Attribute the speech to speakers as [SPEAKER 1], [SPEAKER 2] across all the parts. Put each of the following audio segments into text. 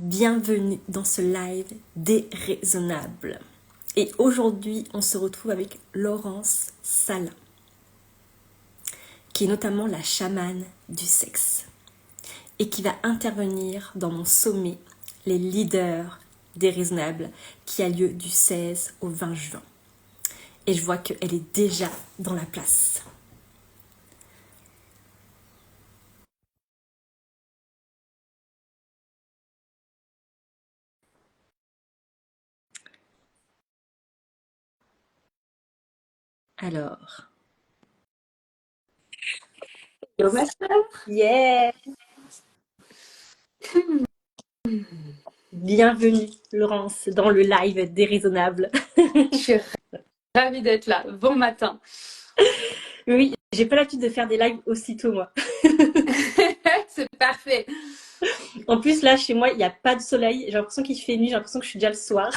[SPEAKER 1] Bienvenue dans ce live déraisonnable. Et aujourd'hui, on se retrouve avec Laurence Sala, qui est notamment la chamane du sexe et qui va intervenir dans mon sommet Les leaders déraisonnables qui a lieu du 16 au 20 juin. Et je vois qu'elle est déjà dans la place. Alors,
[SPEAKER 2] Hello ma sœur.
[SPEAKER 1] yeah! Bienvenue Laurence dans le live déraisonnable.
[SPEAKER 2] Je suis ravie d'être là. Bon matin.
[SPEAKER 1] Oui, j'ai pas l'habitude de faire des lives aussitôt moi.
[SPEAKER 2] C'est parfait.
[SPEAKER 1] En plus là chez moi il n'y a pas de soleil, j'ai l'impression qu'il fait nuit, j'ai l'impression que je suis déjà le soir.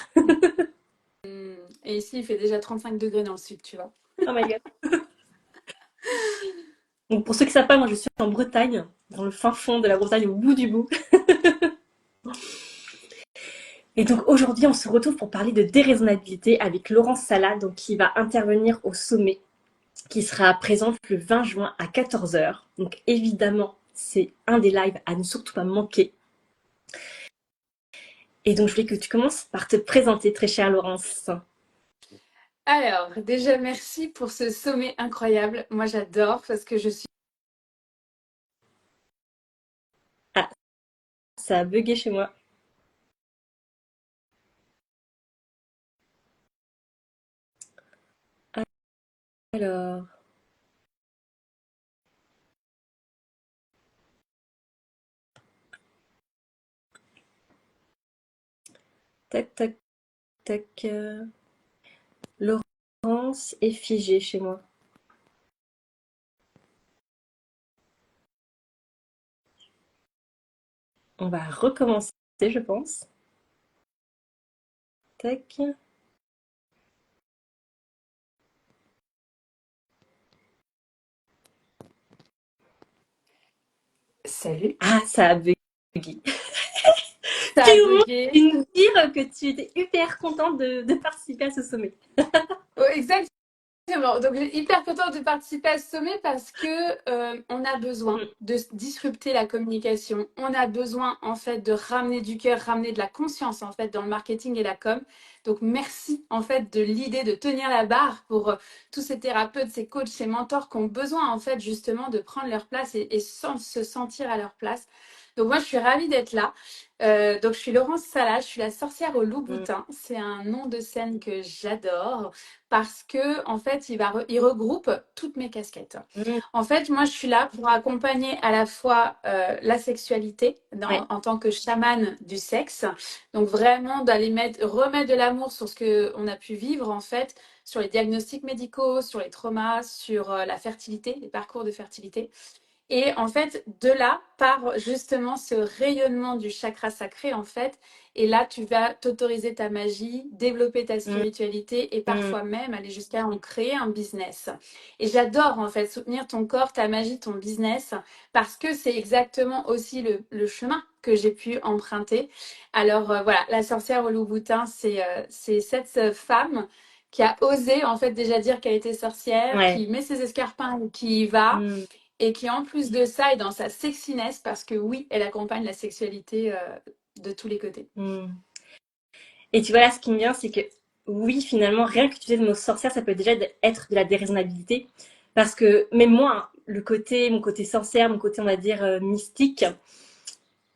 [SPEAKER 2] Et ici, il fait déjà 35 degrés dans le sud, tu vois.
[SPEAKER 1] Oh my god. Donc pour ceux qui ne savent pas, moi je suis en Bretagne, dans le fin fond de la Bretagne, au bout du bout. Et donc aujourd'hui on se retrouve pour parler de déraisonnabilité avec Laurence Sala, donc qui va intervenir au sommet, qui sera présente le 20 juin à 14h. Donc évidemment c'est un des lives à ne surtout pas manquer. Et donc je voulais que tu commences par te présenter, très chère Laurence.
[SPEAKER 2] Alors, déjà, merci pour ce sommet incroyable. Moi, j'adore parce que je suis...
[SPEAKER 1] Ah, ça a bugué chez moi. Alors, tac, tac, tac. Laurence est figée chez moi. On va recommencer, je pense. Tac.
[SPEAKER 2] Salut.
[SPEAKER 1] Ah, ça a bugué.
[SPEAKER 2] Ça a
[SPEAKER 1] Tu au moins
[SPEAKER 2] bugué.
[SPEAKER 1] pu nous dire que tu étais hyper contente de participer à ce sommet.
[SPEAKER 2] Oh, exactement. Donc, j'ai hyper contente de participer à ce sommet parce que on a besoin
[SPEAKER 1] Mm,
[SPEAKER 2] de disrupter la communication. On a besoin en fait de ramener du cœur, ramener de la conscience en fait dans le marketing et la com. Donc merci en fait de l'idée de tenir la barre pour tous ces thérapeutes, ces coachs, ces mentors qui ont besoin en fait justement de prendre leur place et se sentir à leur place. Donc moi je suis ravie d'être là. Donc je suis Laurence Sala, je suis la sorcière au
[SPEAKER 1] mm,
[SPEAKER 2] Louboutin. C'est un nom de scène que j'adore parce que en fait, il regroupe toutes mes casquettes.
[SPEAKER 1] mm.
[SPEAKER 2] En fait, moi, je suis là pour accompagner à la fois la sexualité
[SPEAKER 1] Ouais.
[SPEAKER 2] en tant que chamane du sexe, donc vraiment d'aller remettre de l'amour sur ce que on a pu vivre en fait, sur les diagnostics médicaux, sur les traumas, sur la fertilité, les parcours de fertilité. Et en fait, de là part justement ce rayonnement du chakra sacré, en fait. Et là, tu vas t'autoriser ta magie, développer ta
[SPEAKER 1] Mm,
[SPEAKER 2] spiritualité et
[SPEAKER 1] mm,
[SPEAKER 2] parfois même aller jusqu'à en créer un business. Et j'adore en fait soutenir ton corps, ta magie, ton business, parce que c'est exactement aussi le chemin que j'ai pu emprunter. Alors voilà, la sorcière au Louboutin, c'est cette femme qui a osé en fait déjà dire qu'elle était sorcière,
[SPEAKER 1] ouais.
[SPEAKER 2] qui met ses escarpins, qui y va
[SPEAKER 1] Mm,
[SPEAKER 2] et qui en plus de ça est dans sa sexiness parce que oui, elle accompagne la sexualité de tous les côtés.
[SPEAKER 1] mm. Et tu vois là, ce qui me vient, c'est que oui, finalement, rien que tu utilises le mot sorcière, ça peut déjà être de la déraisonnabilité. Parce que même moi, hein, mon côté sorcière, mon côté, on va dire, mystique,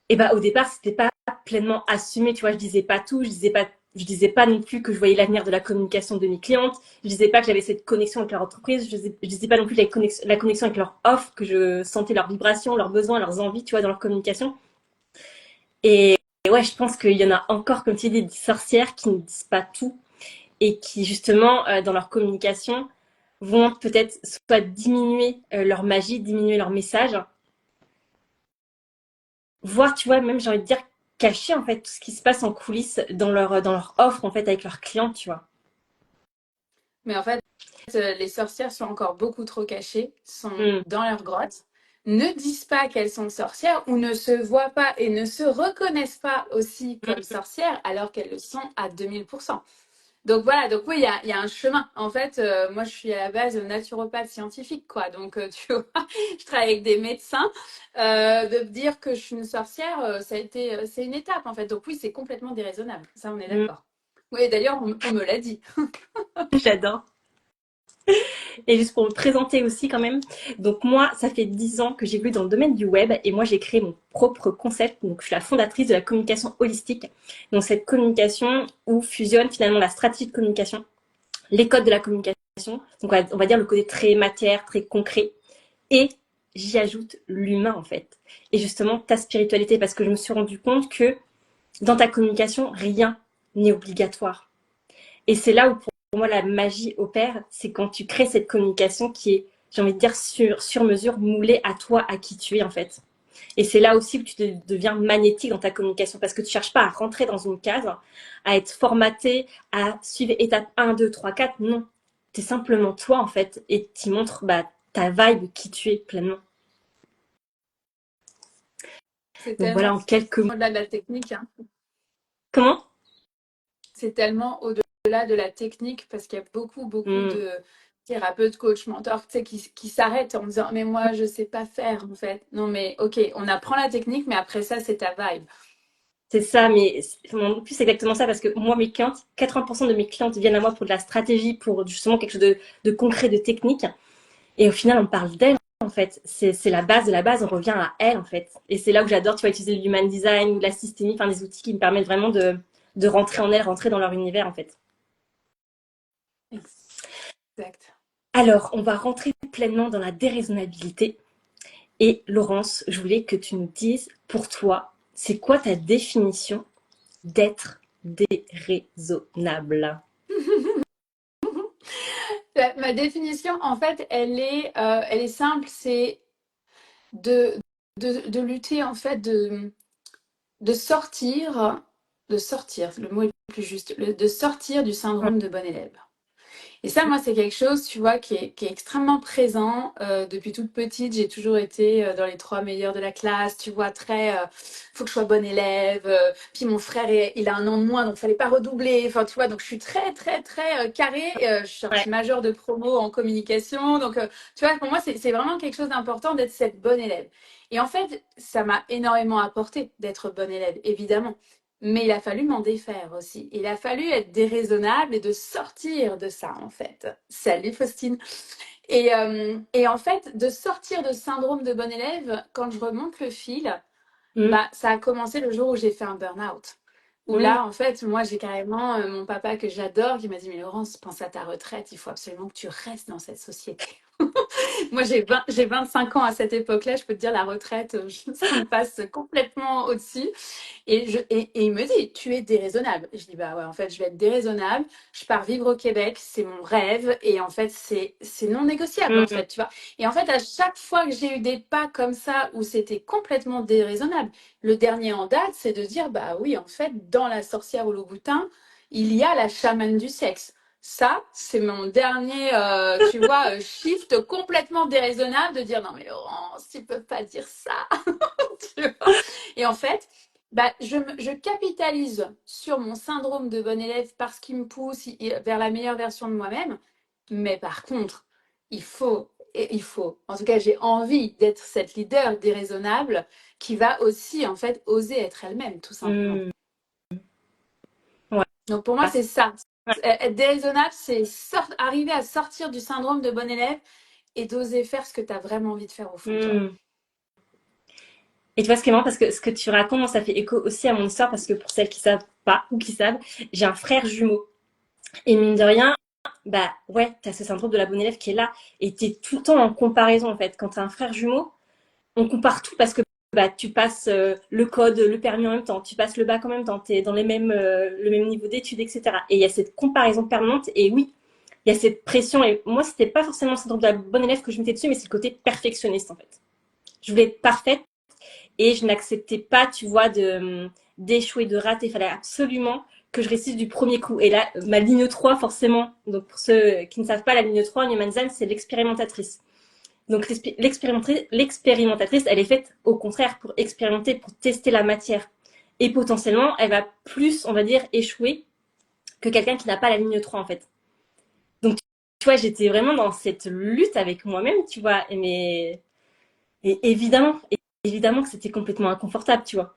[SPEAKER 1] et bah au départ, c'était pas pleinement assumé, tu vois, je disais pas tout, je disais pas non plus que je voyais l'avenir de la communication de mes clientes, je disais pas que j'avais cette connexion avec leur entreprise, je disais pas non plus la connexion avec leur offre, que je sentais leurs vibrations, leurs besoins, leurs envies, tu vois, dans leur communication. Et ouais, je pense qu'il y en a encore, comme tu dis, des sorcières qui ne disent pas tout et qui, justement, dans leur communication, vont peut-être soit diminuer leur magie, diminuer leur message, voire, tu vois, même, j'ai envie de dire, cacher, en fait, tout ce qui se passe en coulisses dans leur offre, en fait, avec leurs clients, tu vois.
[SPEAKER 2] Mais en fait, les sorcières sont encore beaucoup trop cachées, sont
[SPEAKER 1] Mm,
[SPEAKER 2] dans leur grotte. ne disent pas qu'elles sont sorcières ou ne se voient pas et ne se reconnaissent pas aussi comme sorcières alors qu'elles le sont à 2000%. Donc voilà, donc oui, il y a un chemin. En fait, moi, je suis à la base naturopathe scientifique, quoi. Donc, tu vois, je travaille avec des médecins. De me dire que je suis une sorcière, ça a été, c'est une étape, en fait. Donc oui, c'est complètement déraisonnable. Ça, on est
[SPEAKER 1] Mm.
[SPEAKER 2] d'accord. Oui, d'ailleurs, on me l'a dit.
[SPEAKER 1] J'adore. Et juste pour me présenter aussi quand même. Donc moi, ça fait 10 ans que j'évolue dans le domaine du web et moi j'ai créé mon propre concept. Donc je suis la fondatrice de la communication holistique. Donc cette communication où fusionne finalement la stratégie de communication, les codes de la communication, donc on va dire le côté très matière, très concret, et j'y ajoute l'humain en fait. Et justement ta spiritualité parce que je me suis rendu compte que dans ta communication, rien n'est obligatoire. Et c'est là où pour moi la magie opère, c'est quand tu crées cette communication qui est, j'ai envie de dire, sur mesure, moulée à toi, à qui tu es en fait. Et c'est là aussi où tu deviens magnétique dans ta communication parce que tu cherches pas à rentrer dans une case, à être formaté, à suivre étape 1, 2, 3, 4. Non. Tu es simplement toi en fait et tu montres ta vibe, qui tu es pleinement.
[SPEAKER 2] C'est
[SPEAKER 1] Donc voilà
[SPEAKER 2] tellement
[SPEAKER 1] en quelques mots.
[SPEAKER 2] au-delà de la technique, hein.
[SPEAKER 1] Comment?
[SPEAKER 2] C'est tellement au-delà de la technique parce qu'il y a beaucoup
[SPEAKER 1] Mmh.
[SPEAKER 2] de thérapeutes, coachs, mentors, tu sais, qui s'arrêtent en disant, mais moi, je sais pas faire, en fait. Non, mais ok, on apprend la technique, mais après ça, c'est ta vibe.
[SPEAKER 1] C'est ça, mais en plus c'est exactement ça parce que moi, mes clientes, 80% de mes clientes viennent à moi pour de la stratégie, pour justement quelque chose de concret, de technique. Et au final, on parle d'elles en fait. C'est la base de la base, on revient à elles en fait. Et c'est là où j'adore, tu vois, utiliser l'human design ou la systémie, enfin des outils qui me permettent vraiment de rentrer en elles, rentrer dans leur univers en fait.
[SPEAKER 2] Exact.
[SPEAKER 1] Alors, on va rentrer pleinement dans la déraisonnabilité. Et Laurence, je voulais que tu nous dises, pour toi, c'est quoi ta définition d'être déraisonnable?
[SPEAKER 2] Ma définition, en fait, elle est simple, c'est de, de lutter, en fait, de sortir, le mot est plus juste, de sortir du syndrome de bon élève. Et ça, moi, c'est quelque chose, tu vois, qui est extrêmement présent. Depuis toute petite, j'ai toujours été dans les 3 meilleurs de la classe, tu vois, très, faut que je sois bonne élève. Puis mon frère, il a un an de moins, donc fallait pas redoubler. Enfin, tu vois, donc je suis très, très, très carrée. Je suis sortie
[SPEAKER 1] Ouais.
[SPEAKER 2] majeure de promo en communication. Donc, tu vois, pour moi, c'est vraiment quelque chose d'important d'être cette bonne élève. Et en fait, ça m'a énormément apporté d'être bonne élève, évidemment. Mais il a fallu m'en défaire aussi. Il a fallu être déraisonnable et de sortir de ça, en fait. Salut Faustine. Et en fait, de sortir de ce syndrome de bon élève, quand je remonte le fil,
[SPEAKER 1] Mmh.
[SPEAKER 2] bah, ça a commencé le jour où j'ai fait un burn-out. Où
[SPEAKER 1] Mmh.
[SPEAKER 2] là, en fait, moi, j'ai carrément mon papa que j'adore qui m'a dit, mais Laurence, pense à ta retraite, il faut absolument que tu restes dans cette société. Moi, j'ai 25 ans à cette époque-là, je peux te dire, la retraite, ça me passe complètement au-dessus. Et il me dit, tu es déraisonnable. Je dis, bah ouais, en fait, je vais être déraisonnable. Je pars vivre au Québec, c'est mon rêve. Et en fait, c'est non négociable, en
[SPEAKER 1] Mmh.
[SPEAKER 2] fait, tu vois. Et en fait, à chaque fois que j'ai eu des pas comme ça où c'était complètement déraisonnable, le dernier en date, c'est de dire, bah oui, en fait, dans La sorcière au Louboutin, il y a la chamane du sexe. Ça, c'est mon dernier, tu vois, shift complètement déraisonnable de dire, non mais Laurence, tu peux pas dire ça. Tu vois. Et en fait, bah, je capitalise sur mon syndrome de bon élève parce qu'il me pousse vers la meilleure version de moi-même. Mais par contre, il faut, en tout cas, j'ai envie d'être cette leader déraisonnable qui va aussi, en fait, oser être elle-même, tout simplement.
[SPEAKER 1] Mmh. Ouais.
[SPEAKER 2] Donc pour moi, c'est ça. Être déraisonnable, c'est arriver à sortir du syndrome de bon élève et d'oser faire ce que tu as vraiment envie de faire au fond de toi.
[SPEAKER 1] Mmh. Et tu vois, ce qui est marrant, parce que ce que tu racontes, ça fait écho aussi à mon histoire, parce que pour celles qui savent pas ou qui savent, j'ai un frère jumeau. Et mine de rien, bah ouais, t'as ce syndrome de la bonne élève qui est là, et t'es tout le temps en comparaison en fait. Quand t'as un frère jumeau, on compare tout parce que bah, tu passes le code, le permis en même temps, tu passes le bac en même temps, t'es dans le même niveau d'études, etc. Et il y a cette comparaison permanente, et oui, il y a cette pression. Et moi, c'était pas forcément le syndrome de la bonne élève que je mettais dessus, mais c'est le côté perfectionniste en fait. Je voulais être parfaite et je n'acceptais pas, tu vois, d'échouer, de rater. Il fallait absolument que je réussisse du premier coup. Et là, ma ligne 3, forcément, donc pour ceux qui ne savent pas, la ligne 3 en Human Design, c'est l'expérimentatrice. Donc l'expérimentatrice, elle est faite au contraire pour expérimenter, pour tester la matière. Et potentiellement, elle va plus, on va dire, échouer que quelqu'un qui n'a pas la ligne 3 en fait. Donc, tu vois, j'étais vraiment dans cette lutte avec moi-même, tu vois. Et évidemment que c'était complètement inconfortable, tu vois.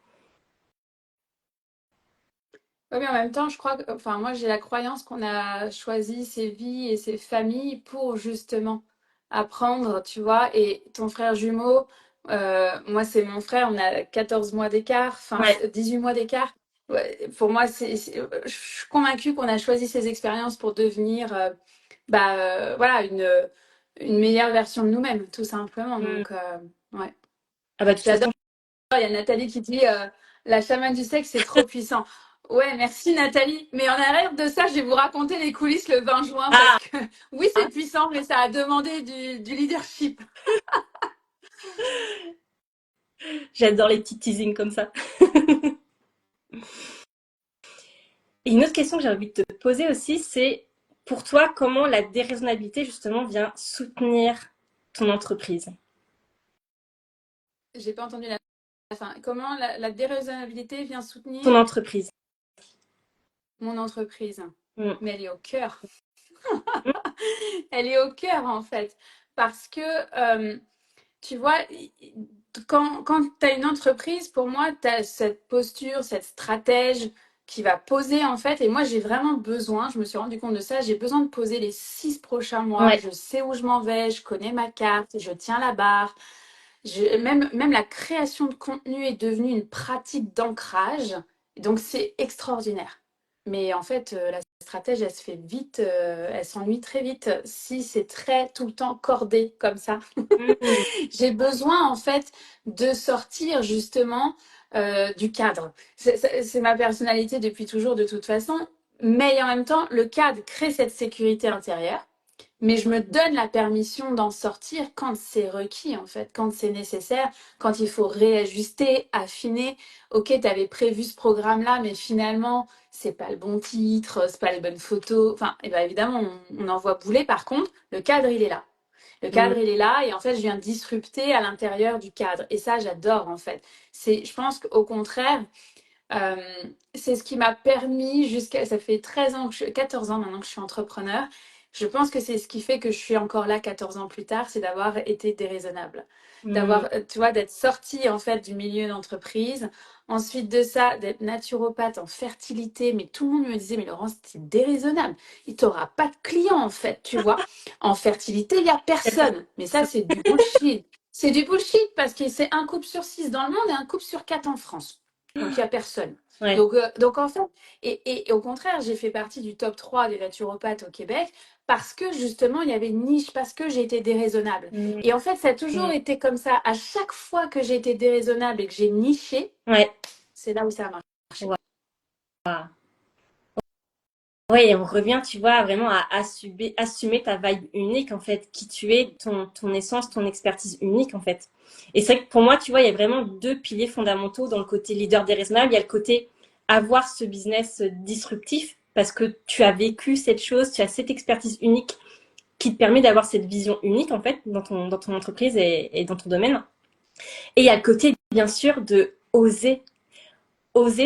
[SPEAKER 2] Oui, mais en même temps, je crois que, enfin, moi, j'ai la croyance qu'on a choisi ses vies et ses familles pour justement apprendre, tu vois. Et ton frère jumeau, moi, c'est mon frère, on a 14 mois d'écart, enfin,
[SPEAKER 1] Ouais.
[SPEAKER 2] 18 mois d'écart. Ouais, pour moi, je suis convaincue qu'on a choisi ces expériences pour devenir, voilà, une meilleure version de nous-mêmes, tout simplement.
[SPEAKER 1] Mm.
[SPEAKER 2] Donc, ouais.
[SPEAKER 1] Ah bah, de toute
[SPEAKER 2] J'adore.
[SPEAKER 1] façon,
[SPEAKER 2] Il y a Nathalie qui dit la chamane du sexe, c'est trop puissant. Ouais, merci Nathalie. Mais en arrière de ça, je vais vous raconter les coulisses le 20 juin parce
[SPEAKER 1] ah,
[SPEAKER 2] que oui, c'est puissant, mais ça a demandé du leadership.
[SPEAKER 1] j'adore les petits teasings comme ça. Et une autre question que j'ai envie de te poser aussi, c'est pour toi, comment la déraisonnabilité justement vient soutenir ton entreprise,
[SPEAKER 2] J'ai pas entendu la fin. Comment la déraisonnabilité vient soutenir
[SPEAKER 1] ton entreprise.
[SPEAKER 2] mon entreprise?
[SPEAKER 1] Mm.
[SPEAKER 2] Mais elle est au cœur.
[SPEAKER 1] Mm.
[SPEAKER 2] Elle est au cœur en fait. Parce que tu vois, quand tu as une entreprise, pour moi, tu as cette posture, cette stratège qui va poser en fait. Et moi, j'ai vraiment besoin, je me suis rendu compte de ça, j'ai besoin de poser les 6 prochains mois.
[SPEAKER 1] Ouais.
[SPEAKER 2] Je sais où je m'en vais, je connais ma carte, je tiens la barre. Même la création de contenu est devenue une pratique d'ancrage. Donc, c'est extraordinaire. Mais en fait, la stratège, elle se fait vite, elle s'ennuie très vite si c'est très tout le temps cordé comme ça.
[SPEAKER 1] Mm.
[SPEAKER 2] J'ai besoin en fait de sortir justement du cadre. C'est ma personnalité depuis toujours de toute façon, mais en même temps, le cadre crée cette sécurité intérieure. Mais je me donne la permission d'en sortir quand c'est requis, en fait, quand c'est nécessaire, quand il faut réajuster, affiner. Ok, tu avais prévu ce programme-là, mais finalement, c'est pas le bon titre, c'est pas les bonnes photos. Enfin, et ben évidemment, on envoie bouler. Par contre, le cadre, il est là. Le
[SPEAKER 1] Mm.
[SPEAKER 2] cadre, il est là et en fait, je viens disrupter à l'intérieur du cadre. Et ça, j'adore en fait. Je pense qu'au contraire, euh, c'est ce qui m'a permis jusqu'à, ça fait 13 ans, 14 ans maintenant que je suis entrepreneur. Je pense que c'est ce qui fait que je suis encore là 14 ans plus tard, c'est d'avoir été déraisonnable.
[SPEAKER 1] Mm.
[SPEAKER 2] D'avoir, tu vois, d'être sortie en fait du milieu d'entreprise. Ensuite de ça, d'être naturopathe en fertilité. Mais tout le monde me disait, mais Laurence, c'est déraisonnable. Il t'aura pas de clients en fait, tu vois. En fertilité, il n'y a personne. Mais ça, c'est du bullshit. C'est du bullshit parce que c'est un couple sur 6 dans le monde et un couple sur 4 en France. Donc, il n'y a personne.
[SPEAKER 1] Ouais.
[SPEAKER 2] Donc en fait, et au contraire, j'ai fait partie du top 3 des naturopathes au Québec parce que justement, il y avait une niche, parce que j'ai été déraisonnable.
[SPEAKER 1] Mm.
[SPEAKER 2] Et en fait, ça a toujours
[SPEAKER 1] Mm.
[SPEAKER 2] été comme ça. À chaque fois que j'ai été déraisonnable et que j'ai niché,
[SPEAKER 1] Ouais.
[SPEAKER 2] c'est là où ça a marché.
[SPEAKER 1] Wow. Ouais, et on revient, tu vois, vraiment à assumer ta vibe unique, en fait, qui tu es, ton essence, ton expertise unique, en fait. Et c'est vrai que pour moi, tu vois, il y a vraiment deux piliers fondamentaux dans le côté leader déraisonnable. Il y a le côté avoir ce business disruptif, parce que tu as vécu cette chose, tu as cette expertise unique qui te permet d'avoir cette vision unique, en fait, dans ton entreprise et dans ton domaine. Et il y a le côté, bien sûr, de oser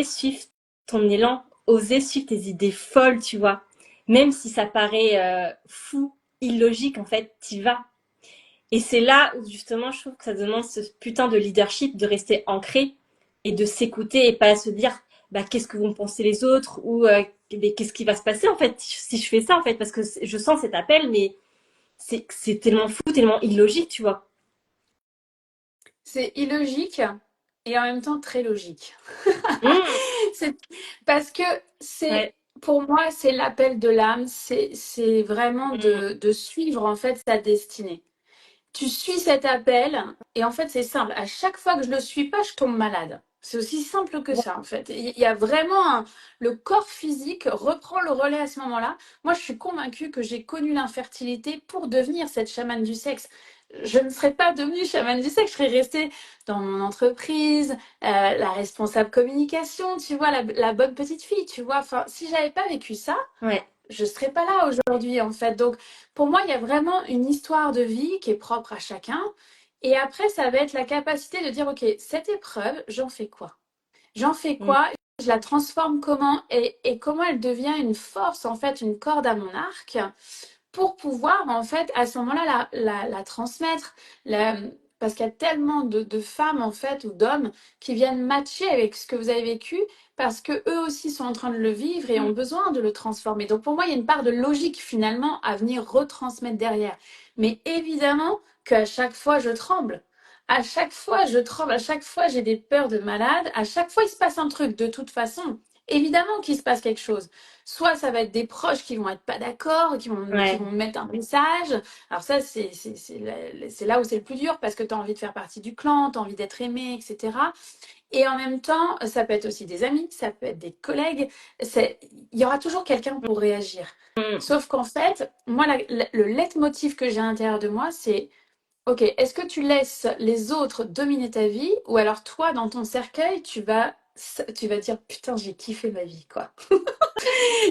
[SPEAKER 1] suivre ton élan, oser suivre tes idées folles, tu vois. Même si ça paraît fou, illogique, en fait, t'y vas. Et c'est là où justement je trouve que ça demande ce putain de leadership, de rester ancré et de s'écouter et pas se dire bah qu'est-ce que vont penser les autres ou mais qu'est-ce qui va se passer en fait si je fais ça en fait parce que je sens cet appel mais c'est tellement fou, tellement illogique, tu vois.
[SPEAKER 2] C'est illogique et en même temps très logique.
[SPEAKER 1] Mmh,
[SPEAKER 2] C'est parce que c'est
[SPEAKER 1] ouais.
[SPEAKER 2] pour moi, c'est l'appel de l'âme, c'est vraiment
[SPEAKER 1] Mmh,
[SPEAKER 2] de suivre en fait sa destinée. Tu suis cet appel et en fait c'est simple. À chaque fois que je le suis pas, je tombe malade. C'est aussi simple que
[SPEAKER 1] ouais.
[SPEAKER 2] ça en fait. Il y a vraiment le corps physique reprend le relais à ce moment-là. Moi, je suis convaincue que j'ai connu l'infertilité pour devenir cette chamane du sexe. Je ne serais pas devenue chamane du sexe, je serais restée dans mon entreprise, la responsable communication, tu vois, la bonne petite fille, tu vois. Enfin, si j'avais pas vécu ça,
[SPEAKER 1] Ouais.
[SPEAKER 2] je serais pas là aujourd'hui en fait. Donc pour moi, il y a vraiment une histoire de vie qui est propre à chacun. Et après, ça va être la capacité de dire, OK, cette épreuve, j'en fais quoi? J'en fais
[SPEAKER 1] Mm.
[SPEAKER 2] quoi? Je la transforme comment? Et comment elle devient une force, en fait, une corde à mon arc pour pouvoir, en fait, à ce moment-là, la transmettre. La- parce qu'il y a tellement de femmes, en fait, ou d'hommes qui viennent matcher avec ce que vous avez vécu parce que eux aussi sont en train de le vivre et ont besoin de le transformer. Donc, pour moi, il y a une part de logique, finalement, à venir retransmettre derrière. Mais évidemment qu'à chaque fois, je tremble. À chaque fois, je tremble. À chaque fois, j'ai des peurs de malade. À chaque fois, il se passe un truc. De toute façon, évidemment qu'il se passe quelque chose. Soit ça va être des proches qui vont être pas d'accord, qui
[SPEAKER 1] Ouais.
[SPEAKER 2] vont mettre un message. Alors ça, c'est là où c'est le plus dur parce que tu as envie de faire partie du clan, tu as envie d'être aimé, etc. Et en même temps, ça peut être aussi des amis, ça peut être des collègues. Il y aura toujours quelqu'un pour réagir.
[SPEAKER 1] Mm.
[SPEAKER 2] Sauf qu'en fait, moi, le leitmotiv que j'ai à l'intérieur de moi, c'est OK, est-ce que tu laisses les autres dominer ta vie ou alors toi, dans ton cercueil, tu vas dire putain, j'ai kiffé ma vie, quoi.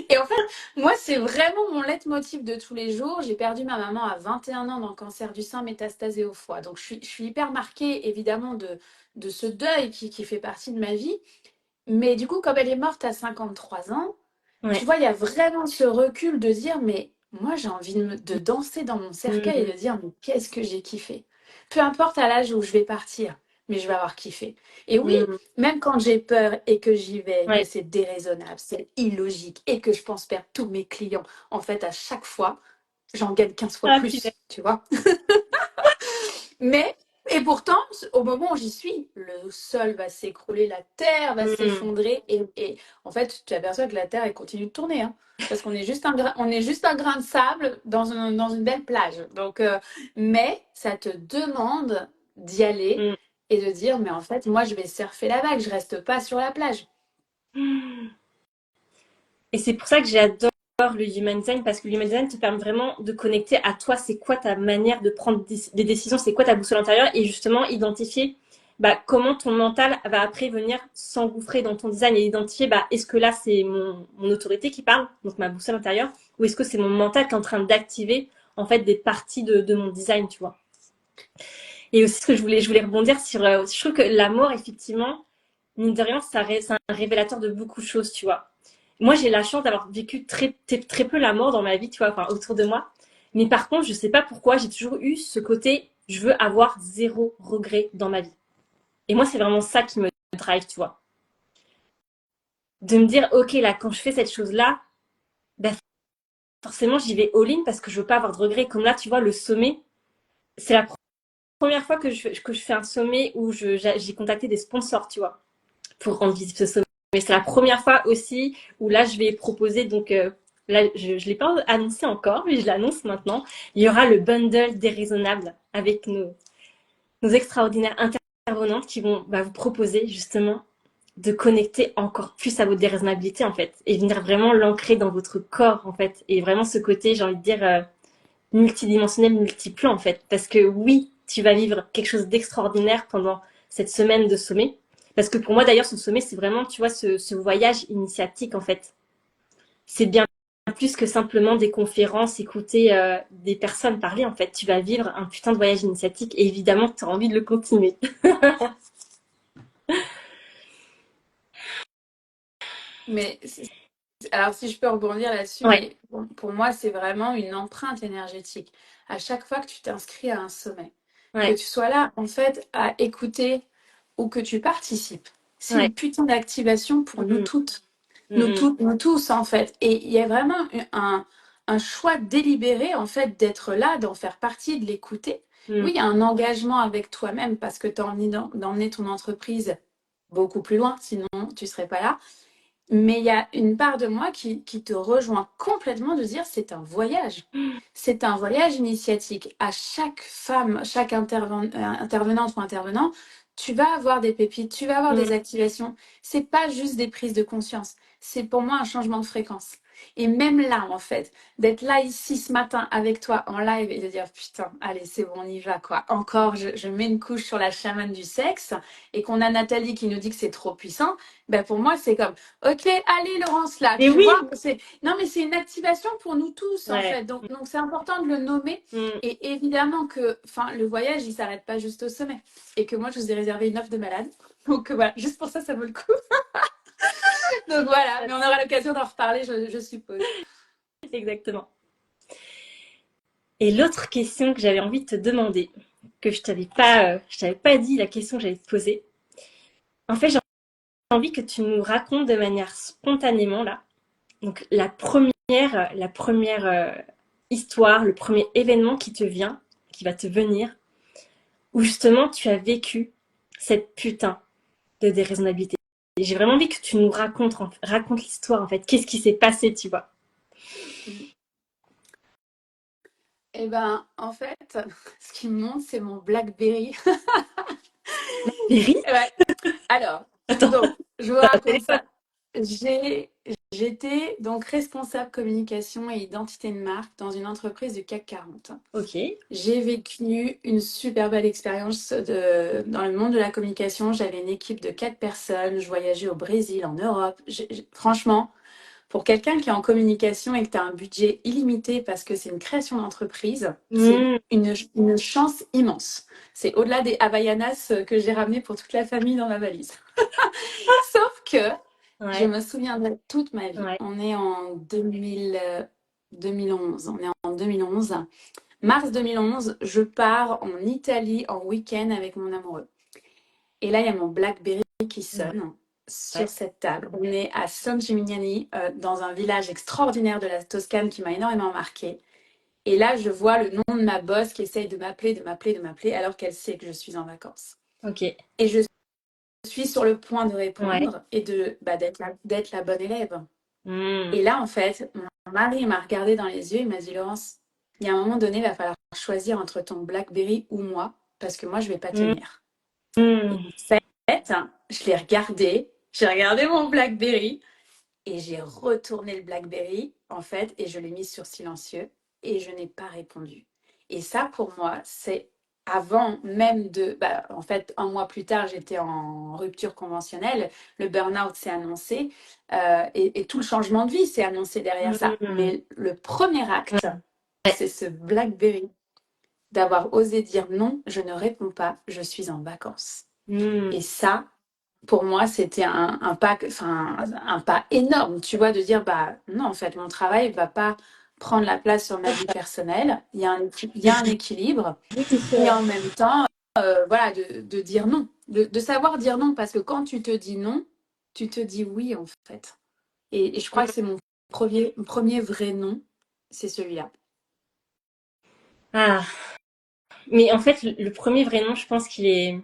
[SPEAKER 2] Et en fait, moi, c'est vraiment mon leitmotiv de tous les jours. J'ai perdu ma maman à 21 ans d'un cancer du sein métastasé au foie. Donc, je suis hyper marquée, évidemment, de ce deuil qui fait partie de ma vie. Mais du coup, comme elle est morte à 53 ans, tu
[SPEAKER 1] Ouais.
[SPEAKER 2] vois, il y a vraiment ce recul de dire, mais moi, j'ai envie de danser dans mon cercueil et
[SPEAKER 1] Mm.
[SPEAKER 2] de dire, mais qu'est-ce que j'ai kiffé. Peu importe à l'âge où je vais partir, mais je vais avoir kiffé. Et oui,
[SPEAKER 1] Mm.
[SPEAKER 2] même quand j'ai peur et que j'y vais, que
[SPEAKER 1] Ouais.
[SPEAKER 2] c'est déraisonnable, c'est illogique et que je pense perdre tous mes clients, en fait, à chaque fois, j'en gagne 15 fois
[SPEAKER 1] Ah, punaise.
[SPEAKER 2] plus, tu vois. Mais, et pourtant, au moment où j'y suis, le sol va s'écrouler, la terre va
[SPEAKER 1] Mm.
[SPEAKER 2] s'effondrer. Et en fait, tu aperçois que la terre, elle continue de tourner. Hein, parce qu'on est juste on est juste un grain de sable dans une belle plage. Donc, mais ça te demande d'y aller
[SPEAKER 1] Mm.
[SPEAKER 2] et de dire, mais en fait, moi, je vais surfer la vague, je reste pas sur la plage.
[SPEAKER 1] Mm. Et c'est pour ça que j'adore le human design, parce que le human design te permet vraiment de connecter à toi, c'est quoi ta manière de prendre des décisions, c'est quoi ta boussole intérieure, et justement identifier bah, comment ton mental va après venir s'engouffrer dans ton design et identifier bah, est-ce que là c'est mon autorité qui parle, donc ma boussole intérieure, ou est-ce que c'est mon mental qui est en train d'activer en fait des parties de mon design, tu vois. Et aussi ce que je voulais rebondir sur, je trouve que la mort effectivement, mine de rien, c'est un révélateur de beaucoup de choses, tu vois. Moi, j'ai la chance d'avoir vécu très peu la mort dans ma vie, tu vois, enfin, autour de moi. Mais par contre, je sais pas pourquoi, j'ai toujours eu ce côté, je veux avoir zéro regret dans ma vie. Et moi, c'est vraiment ça qui me drive, tu vois. De me dire, ok, là, quand je fais cette chose-là, ben, forcément, j'y vais all-in parce que je veux pas avoir de regrets. Comme là, tu vois, le sommet, c'est la première fois que je fais un sommet où j'ai contacté des sponsors, tu vois, pour rendre visible ce sommet. Mais c'est la première fois aussi où là, je vais proposer, donc là, je ne l'ai pas annoncé encore, mais je l'annonce maintenant. Il y aura le bundle déraisonnable avec nos extraordinaires intervenantes qui vont bah, vous proposer justement de connecter encore plus à votre déraisonnabilité en fait et venir vraiment l'ancrer dans votre corps en fait et vraiment ce côté j'ai envie de dire multidimensionnel multiplan en fait parce que oui tu vas vivre quelque chose d'extraordinaire pendant cette semaine de sommet parce que pour moi d'ailleurs ce sommet c'est vraiment tu vois ce voyage initiatique en fait c'est bien plus que simplement des conférences écouter des personnes parler en fait tu vas vivre un putain de voyage initiatique et évidemment tu as envie de le continuer.
[SPEAKER 2] Mais alors, si je peux rebondir là-dessus,
[SPEAKER 1] Ouais,
[SPEAKER 2] mais bon, pour moi, c'est vraiment une empreinte énergétique. À chaque fois que tu t'inscris à un sommet, que
[SPEAKER 1] ouais,
[SPEAKER 2] tu sois là, en fait, à écouter ou que tu participes, c'est
[SPEAKER 1] ouais.
[SPEAKER 2] une putain d'activation pour nous
[SPEAKER 1] Mm,
[SPEAKER 2] toutes, nous
[SPEAKER 1] mm,
[SPEAKER 2] toutes, nous tous, en fait. Et il y a vraiment un choix délibéré, en fait, d'être là, d'en faire partie, de l'écouter.
[SPEAKER 1] mm,
[SPEAKER 2] Oui, il y a un engagement avec toi-même parce que tu as envie d'emmener ton entreprise beaucoup plus loin, sinon tu serais pas là. Mais il y a une part de moi qui te rejoint complètement de dire c'est un voyage.
[SPEAKER 1] mm,
[SPEAKER 2] C'est un voyage initiatique. À chaque femme, chaque intervenante ou intervenant, tu vas avoir des pépites, tu vas avoir des
[SPEAKER 1] mm,
[SPEAKER 2] activations. C'est pas juste des prises de conscience. C'est pour moi un changement de fréquence. Et même là, en fait, d'être là ici ce matin avec toi en live et de dire putain, allez, c'est bon, on y va quoi. Encore, je mets une couche sur la chamane du sexe et qu'on a Nathalie qui nous dit que c'est trop puissant. Ben pour moi, c'est comme ok, allez Laurence là,
[SPEAKER 1] Mais
[SPEAKER 2] tu
[SPEAKER 1] oui,
[SPEAKER 2] vois. Non mais c'est une activation pour nous tous en
[SPEAKER 1] ouais.
[SPEAKER 2] fait. Donc c'est important de le nommer.
[SPEAKER 1] Mm.
[SPEAKER 2] Et évidemment que, enfin, le voyage, il s'arrête pas juste au sommet. Et que moi, je vous ai réservé une offre de malade. Donc voilà, juste pour ça, ça vaut le coup. Donc voilà, mais on aura l'occasion d'en reparler, je suppose.
[SPEAKER 1] Exactement. Et l'autre question que j'avais envie de te demander, que je t'avais pas dit la question que j'allais te poser. En fait, j'ai envie que tu nous racontes de manière spontanément là. Donc la première histoire, le premier événement qui te vient, qui va te venir, où justement tu as vécu cette putain de déraisonnabilité. Et j'ai vraiment envie que tu nous racontes l'histoire en fait. Qu'est-ce qui s'est passé, tu vois?
[SPEAKER 2] Eh ben, en fait, ce qui me monte, c'est mon BlackBerry.
[SPEAKER 1] Berry?
[SPEAKER 2] Ouais. Alors,
[SPEAKER 1] Attends,
[SPEAKER 2] donc, je vous
[SPEAKER 1] t'as un
[SPEAKER 2] raconte
[SPEAKER 1] téléphone?
[SPEAKER 2] ça. J'étais donc responsable communication et identité de marque dans une entreprise du CAC 40.
[SPEAKER 1] Ok.
[SPEAKER 2] J'ai vécu une super belle expérience dans le monde de la communication. J'avais une équipe de 4 personnes. Je voyageais au Brésil, en Europe. Franchement, pour quelqu'un qui est en communication et que tu as un budget illimité parce que c'est une création d'entreprise, c'est
[SPEAKER 1] Mmh,
[SPEAKER 2] une chance immense. C'est au-delà des Havaianas que j'ai ramenées pour toute la famille dans ma valise. Sauf que je
[SPEAKER 1] ouais,
[SPEAKER 2] me souviendrai toute ma vie.
[SPEAKER 1] ouais.
[SPEAKER 2] On est en 2011. On est en 2011. Mars 2011, je pars en Italie en week-end avec mon amoureux. Et là, il y a mon BlackBerry qui
[SPEAKER 1] Ouais,
[SPEAKER 2] sonne sur
[SPEAKER 1] ouais.
[SPEAKER 2] cette table. On est à San Gimignani, dans un village extraordinaire de la Toscane qui m'a énormément marqué. Et là, je vois le nom de ma boss qui essaye de m'appeler, de m'appeler, de m'appeler, alors qu'elle sait que je suis en vacances.
[SPEAKER 1] Ok.
[SPEAKER 2] Et je suis sur le point de
[SPEAKER 1] Ouais.
[SPEAKER 2] répondre et d'être la bonne élève.
[SPEAKER 1] Mmh,
[SPEAKER 2] Et là, en fait, mon mari m'a regardé dans les yeux, il m'a dit, Laurence, il y a un moment donné, il va falloir choisir entre ton BlackBerry ou moi, parce que moi, je ne vais pas
[SPEAKER 1] mmh,
[SPEAKER 2] tenir. Et
[SPEAKER 1] mmh,
[SPEAKER 2] en fait, je l'ai regardé, j'ai regardé mon BlackBerry et j'ai retourné le BlackBerry, en fait, et je l'ai mis sur silencieux et je n'ai pas répondu. Et ça, pour moi, c'est avant même de... Bah, en fait, un mois plus tard, j'étais en rupture conventionnelle. Le burn-out s'est annoncé et tout le changement de vie s'est annoncé derrière ça.
[SPEAKER 1] mmh.
[SPEAKER 2] Mais le premier acte,
[SPEAKER 1] Ouais.
[SPEAKER 2] c'est ce BlackBerry d'avoir osé dire non, je ne réponds pas, je suis en vacances.
[SPEAKER 1] Mmh,
[SPEAKER 2] Et ça, pour moi, c'était un pas énorme, tu vois, de dire, bah non, en fait, mon travail ne va pas prendre la place sur ma vie personnelle. Il y a un équilibre. Et en même temps, voilà, de dire non. De savoir dire non, parce que quand tu te dis non, tu te dis oui, en fait. Et je crois que c'est mon premier vrai non, c'est celui-là.
[SPEAKER 1] Ah, mais en fait, le premier vrai nom, je pense qu'il est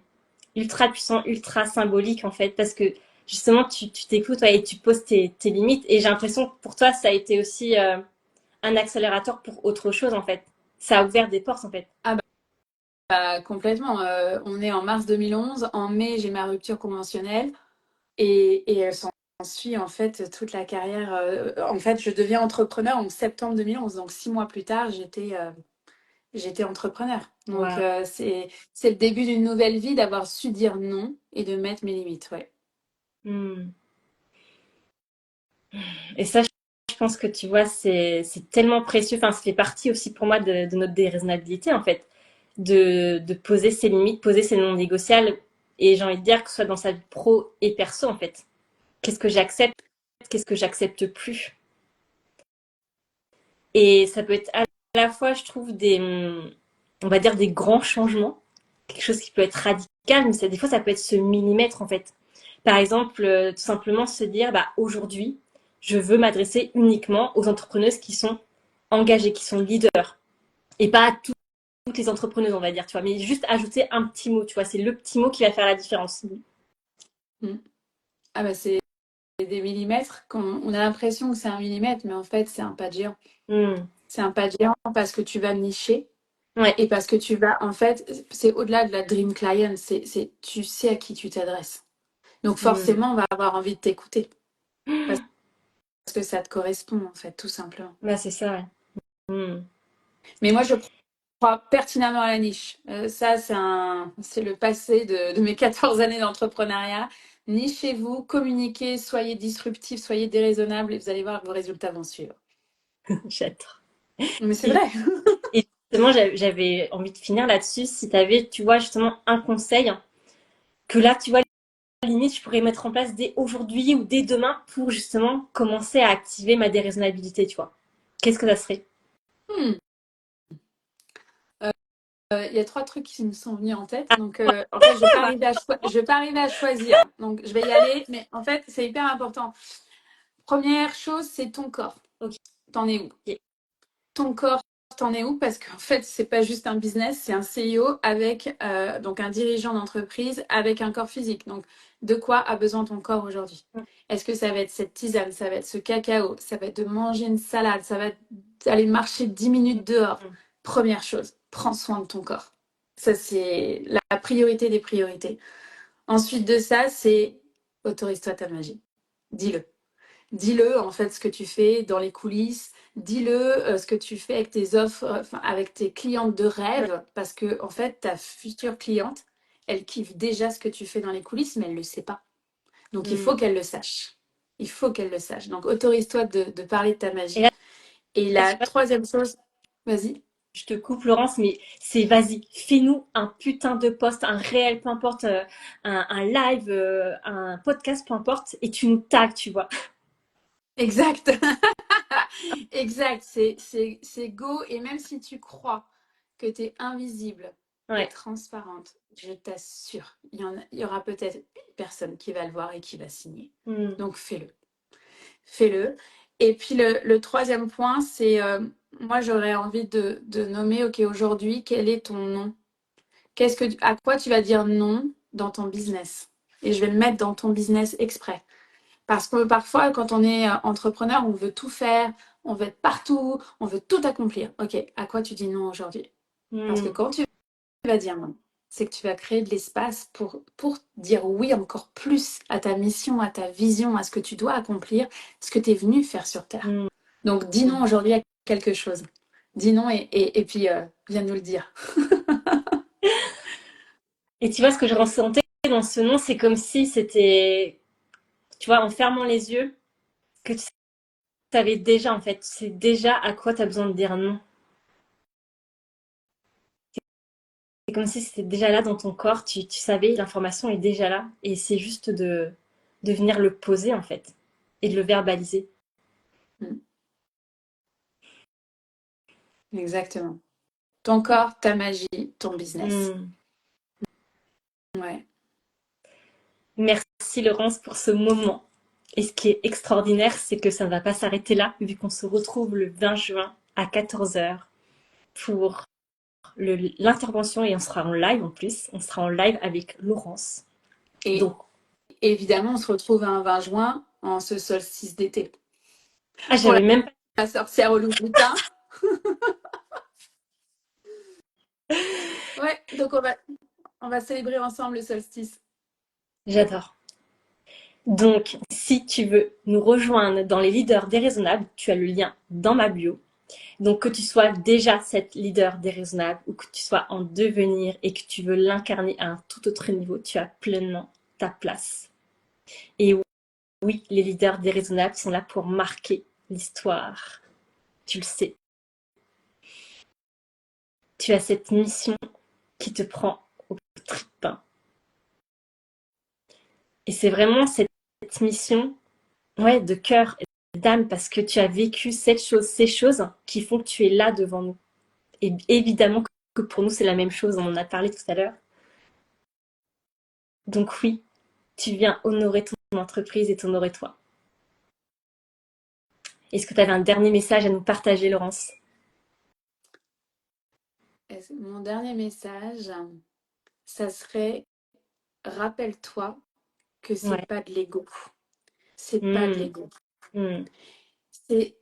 [SPEAKER 1] ultra puissant, ultra symbolique en fait, parce que justement, tu t'écoutes ouais, et tu poses tes limites. Et j'ai l'impression que pour toi, ça a été aussi un accélérateur pour autre chose en fait. Ça a ouvert des portes en fait.
[SPEAKER 2] Ah bah, complètement. On est en mars 2011. En mai, j'ai ma rupture conventionnelle. Et elle s'ensuit en fait toute la carrière. En fait, je deviens entrepreneur en septembre 2011. Donc 6 mois plus tard, j'étais entrepreneur. Donc
[SPEAKER 1] Wow.
[SPEAKER 2] c'est le début d'une nouvelle vie d'avoir su dire non et de mettre mes limites. Ouais.
[SPEAKER 1] Hmm. Et ça, je pense que tu vois, c'est tellement précieux. Enfin, ça fait partie aussi pour moi de notre déraisonnabilité en fait, de poser ses limites, poser ses non négociables. Et j'ai envie de dire que ce soit dans sa vie pro et perso en fait. Qu'est-ce que j'accepte, qu'est-ce que j'accepte plus. Et ça peut être à la fois, je trouve, on va dire des grands changements, quelque chose qui peut être radical, mais des fois, ça peut être ce millimètre, en fait. Par exemple, tout simplement se dire, bah, aujourd'hui, je veux m'adresser uniquement aux entrepreneuses qui sont engagées, qui sont leaders, et pas à toutes les entrepreneuses, on va dire, tu vois, mais juste ajouter un petit mot, tu vois, c'est le petit mot qui va faire la différence.
[SPEAKER 2] Mm. Ah bah c'est des millimètres. On a l'impression que c'est un millimètre, mais en fait, c'est un pas de géant.
[SPEAKER 1] Hmm.
[SPEAKER 2] C'est un pas de géant parce que tu vas nicher.
[SPEAKER 1] Ouais.
[SPEAKER 2] Et parce que tu vas, en fait, c'est au-delà de la dream client, tu sais à qui tu t'adresses. Donc
[SPEAKER 1] Hmm.
[SPEAKER 2] forcément, on va avoir envie de t'écouter. Parce que que ça te correspond, en fait, tout simplement.
[SPEAKER 1] Bah, c'est ça, ouais. Hmm.
[SPEAKER 2] Mais moi, je crois pertinemment à la niche. Ça, c'est le passé de mes 14 années d'entrepreneuriat. Nichez-vous, communiquez, soyez disruptifs, soyez déraisonnables et vous allez voir que vos résultats vont suivre.
[SPEAKER 1] J'adore.
[SPEAKER 2] Mais c'est
[SPEAKER 1] Et,
[SPEAKER 2] vrai.
[SPEAKER 1] et justement, j'avais envie de finir là-dessus. Si tu avais, tu vois, justement, un conseil que là, tu vois, limite, je pourrais mettre en place dès aujourd'hui ou dès demain pour justement commencer à activer ma déraisonnabilité, tu vois. Qu'est-ce que ça serait?
[SPEAKER 2] Hmm. Il y a trois trucs qui me sont venus en tête. Donc, en fait, je vais pas arriver je vais pas arriver à choisir. Donc, je vais y aller. Mais en fait, c'est hyper important. Première chose, c'est ton corps.
[SPEAKER 1] Ok.
[SPEAKER 2] T'en es où? Ton corps, t'en es où? Parce qu'en fait, c'est pas juste un business, c'est un CEO avec donc un dirigeant d'entreprise avec un corps physique. Donc, de quoi a besoin ton corps aujourd'hui? Est-ce que ça va être cette tisane, ça va être ce cacao, ça va être de manger une salade, ça va être d'aller marcher 10 minutes dehors? Première chose, prends soin de ton corps. Ça, c'est la priorité des priorités. Ensuite de ça, c'est autorise-toi ta magie. Dis-le. Dis-le, en fait, ce que tu fais dans les coulisses. Dis-le, ce que tu fais avec tes offres, enfin, avec tes clientes de
[SPEAKER 1] Ouais.
[SPEAKER 2] rêve. Parce que, en fait, ta future cliente, elle kiffe déjà ce que tu fais dans les coulisses, mais elle ne le sait pas. Donc, il faut
[SPEAKER 1] Hmm.
[SPEAKER 2] qu'elle le sache. Il faut qu'elle le sache. Donc, autorise-toi de parler de ta
[SPEAKER 1] Et
[SPEAKER 2] magie.
[SPEAKER 1] là,
[SPEAKER 2] Et
[SPEAKER 1] tu
[SPEAKER 2] la
[SPEAKER 1] vois,
[SPEAKER 2] troisième chose, vas-y.
[SPEAKER 1] je te coupe, Laurence, mais c'est vas-y, fais-nous un putain de post, un réel, peu importe, un live, un podcast, peu importe, et tu nous tags, tu vois.
[SPEAKER 2] Exact. Exact. C'est go. Et même si tu crois que tu es invisible et
[SPEAKER 1] Ouais.
[SPEAKER 2] transparente, je t'assure, il y aura peut-être une personne qui va le voir et qui va signer.
[SPEAKER 1] Hmm.
[SPEAKER 2] Donc fais-le. Fais-le. Et puis le troisième point, c'est moi j'aurais envie de nommer, ok, aujourd'hui, quel est ton nom? À quoi tu vas dire non dans ton business? Et je vais le mettre dans ton business exprès. Parce que parfois, quand on est entrepreneur, on veut tout faire, on veut être partout, on veut tout accomplir. Ok, à quoi tu dis non aujourd'hui? Parce que
[SPEAKER 1] Hmm.
[SPEAKER 2] quand tu vas dire non, c'est que tu vas créer de l'espace pour dire oui encore plus à ta mission, à ta vision, à ce que tu dois accomplir, ce que tu es venu faire sur Terre.
[SPEAKER 1] Hmm.
[SPEAKER 2] Donc dis non aujourd'hui à quelque chose. Dis non et puis viens nous le dire.
[SPEAKER 1] Et tu vois, ce que je ressentais dans ce nom, c'est comme si c'était, tu vois, en fermant les yeux, que tu savais déjà, en fait, tu sais déjà à quoi tu as besoin de dire non. C'est comme si c'était déjà là dans ton corps, tu savais, l'information est déjà là, et c'est juste de venir le poser, en fait, et de le verbaliser.
[SPEAKER 2] Mm, exactement. Ton corps, ta magie, ton business.
[SPEAKER 1] Hmm.
[SPEAKER 2] Ouais.
[SPEAKER 1] Merci Laurence pour ce moment. Et ce qui est extraordinaire, c'est que ça ne va pas s'arrêter là, vu qu'on se retrouve le 20 juin à 14 heures pour l'intervention et on sera en live en plus. On sera en live avec Laurence.
[SPEAKER 2] Et
[SPEAKER 1] Donc,
[SPEAKER 2] évidemment, on se retrouve un 20 juin en ce solstice d'été.
[SPEAKER 1] ah,
[SPEAKER 2] Pour
[SPEAKER 1] j'avais même pas.
[SPEAKER 2] la sorcière au Louboutin. Ouais, donc on va célébrer ensemble le solstice.
[SPEAKER 1] J'adore. Donc, si tu veux nous rejoindre dans les leaders déraisonnables, tu as le lien dans ma bio. Donc, que tu sois déjà cette leader déraisonnable ou que tu sois en devenir et que tu veux l'incarner à un tout autre niveau, tu as pleinement ta place. Et oui, les leaders déraisonnables sont là pour marquer l'histoire. Tu le sais. Tu as cette mission qui te prend au tripes. Et c'est vraiment cette mission, ouais, de cœur et d'âme parce que tu as vécu cette chose, ces choses qui font que tu es là devant nous. Et évidemment que pour nous, c'est la même chose. On en a parlé tout à l'heure. Donc oui, tu viens honorer ton entreprise et t'honorer toi. Est-ce que tu avais un dernier message à nous partager, Laurence?
[SPEAKER 2] Mon dernier message, ça serait rappelle-toi que c'est
[SPEAKER 1] Ouais.
[SPEAKER 2] pas de l'ego. C'est pas de
[SPEAKER 1] Mmh,
[SPEAKER 2] l'ego.
[SPEAKER 1] mmh,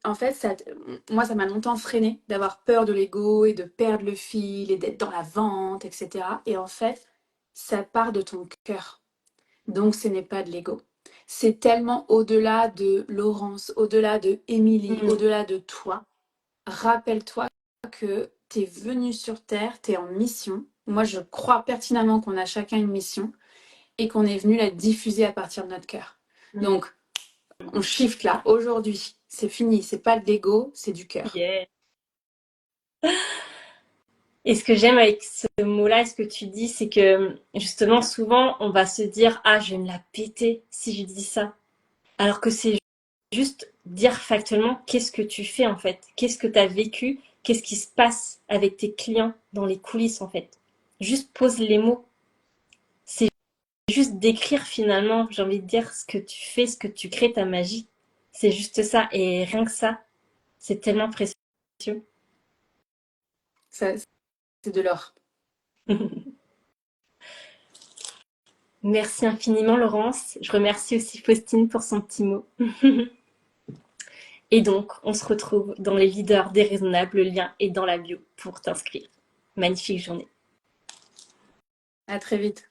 [SPEAKER 2] En fait, moi, ça m'a longtemps freiné d'avoir peur de l'ego et de perdre le fil et d'être dans la vente, etc. Et en fait, ça part de ton cœur. Donc, ce n'est pas de l'ego. c'est tellement au-delà de Laurence, au-delà de Émilie,
[SPEAKER 1] Mm.
[SPEAKER 2] au-delà de toi. Rappelle-toi que tu es venu sur Terre, tu es en mission. Moi, je crois pertinemment qu'on a chacun une mission et qu'on est venu la diffuser à partir de notre cœur.
[SPEAKER 1] Mm.
[SPEAKER 2] Donc, on shift là, aujourd'hui. C'est fini, c'est pas de l'ego, c'est du cœur.
[SPEAKER 1] Yeah. Et ce que j'aime avec ce mot-là, ce que tu dis, c'est que justement, souvent, on va se dire, ah, je vais me la péter si je dis ça. Alors que c'est juste dire factuellement qu'est-ce que tu fais en fait, qu'est-ce que tu as vécu, qu'est-ce qui se passe avec tes clients dans les coulisses en fait. Juste pose les mots. C'est juste décrire finalement, j'ai envie de dire, ce que tu fais, ce que tu crées, ta magie. C'est juste ça. Et rien que ça, c'est tellement précieux.
[SPEAKER 2] Ça, c'est de l'or.
[SPEAKER 1] Merci infiniment Laurence. Je remercie aussi Faustine pour son petit mot. Et donc, on se retrouve dans les leaders déraisonnables, le lien est dans la bio pour t'inscrire. Magnifique journée.
[SPEAKER 2] À très vite.